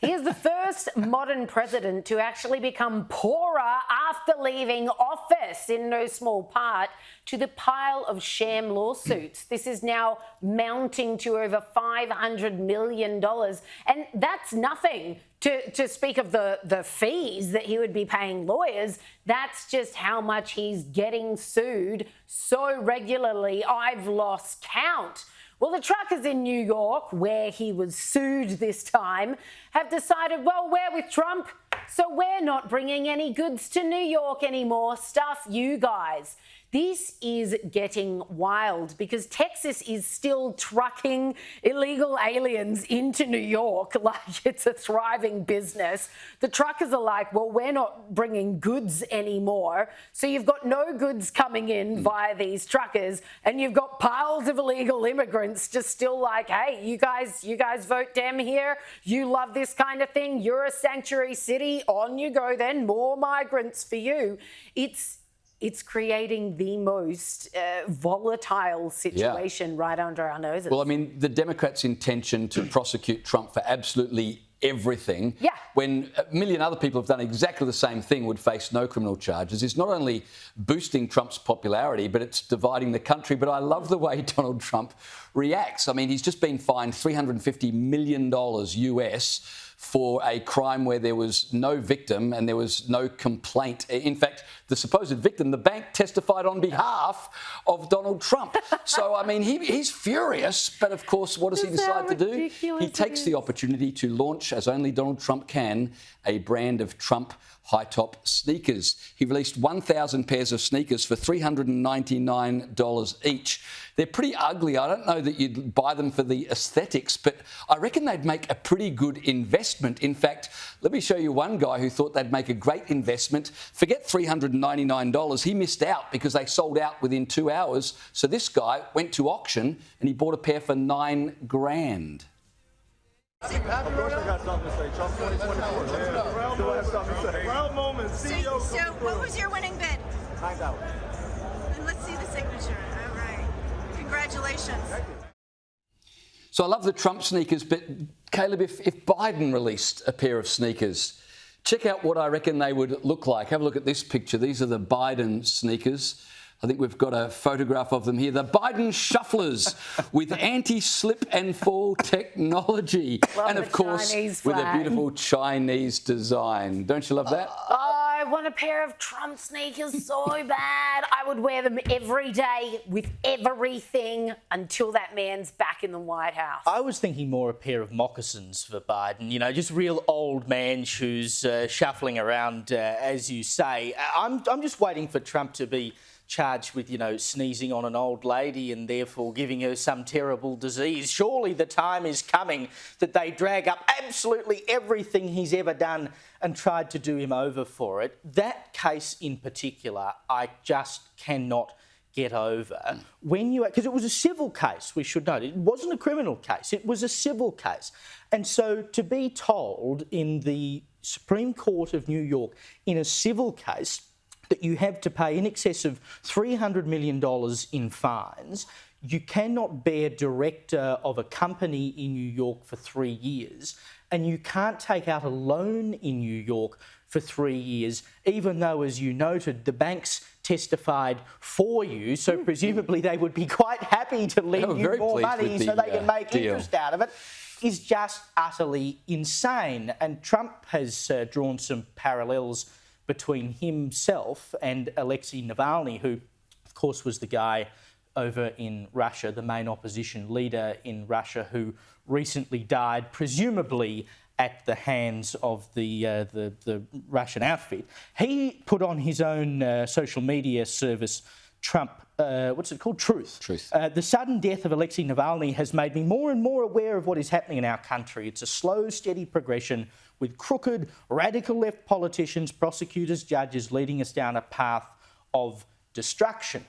He is the first modern president to actually become poorer after leaving office, in no small part to the pile of sham lawsuits. This is now mounting to over $500 million. And that's nothing to speak of the fees that he would be paying lawyers. That's just how much he's getting sued so regularly, I've lost count. Well, the truckers in New York, where he was sued this time, have decided, well, we're with Trump, so we're not bringing any goods to New York anymore. Stuff you guys. This is getting wild because Texas is still trucking illegal aliens into New York like it's a thriving business. The truckers are like, well, we're not bringing goods anymore. So you've got no goods coming in via these truckers, and you've got piles of illegal immigrants just still like, hey, you guys vote Dem here. You love this kind of thing. You're a sanctuary city. On you go then. More migrants for you. It's creating the most volatile situation right under our noses. Well, I mean, the Democrats' intention to prosecute Trump for absolutely everything, when a million other people have done exactly the same thing, would face no criminal charges, is not only boosting Trump's popularity, but it's dividing the country. But I love the way Donald Trump reacts. I mean, he's just been fined $350 million US for a crime where there was no victim and there was no complaint. In fact, the supposed victim, the bank, testified on behalf of Donald Trump. So, I mean, he's furious, but of course, what does he decide to do? He takes the opportunity to launch, as only Donald Trump can, a brand of Trump high-top sneakers. He released 1,000 pairs of sneakers for $399 each. They're pretty ugly. I don't know that you'd buy them for the aesthetics, but I reckon they'd make a pretty good investment. In fact, let me show you one guy who thought they'd make a great investment. Forget $399. He missed out because they sold out within 2 hours. So this guy went to auction and he bought a pair for $9 grand. Of course I got something to say. Trump 2024. Still have something to say. Proud moment. CEO. So what was your winning bid? $9. And let's see the signature. All right. Congratulations. Thank you. So I love the Trump sneakers, but Caleb, if Biden released a pair of sneakers, check out what I reckon they would look like. Have a look at this picture. These are the Biden sneakers. I think we've got a photograph of them here. The Biden Shufflers with anti-slip and fall technology. And of course, with a beautiful Chinese design. Don't you love that? I want a pair of Trump sneakers so bad. I would wear them every day with everything until that man's back in the White House. I was thinking more a pair of moccasins for Biden, you know, just real old man shoes shuffling around, as you say. I'm just waiting for Trump to be charged with, you know, sneezing on an old lady and therefore giving her some terrible disease. Surely the time is coming that they drag up absolutely everything he's ever done and tried to do him over for it. That case in particular, I just cannot get over. Because it was a civil case, we should note. It wasn't a criminal case, it was a civil case. And so to be told in the Supreme Court of New York in a civil case that you have to pay in excess of $300 million in fines, you cannot bear director of a company in New York for 3 years, and you can't take out a loan in New York for 3 years, even though, as you noted, the banks testified for you, so presumably they would be quite happy to lend you more money so they can make interest out of it, is just utterly insane. And Trump has drawn some parallels between himself and Alexei Navalny, who, of course, was the guy over in Russia, the main opposition leader in Russia, who recently died, presumably at the hands of the Russian outfit. He put on his own social media service, Trump, what's it called? Truth. The sudden death of Alexei Navalny has made me more and more aware of what is happening in our country. It's a slow, steady progression with crooked, radical left politicians, prosecutors, judges leading us down a path of destruction.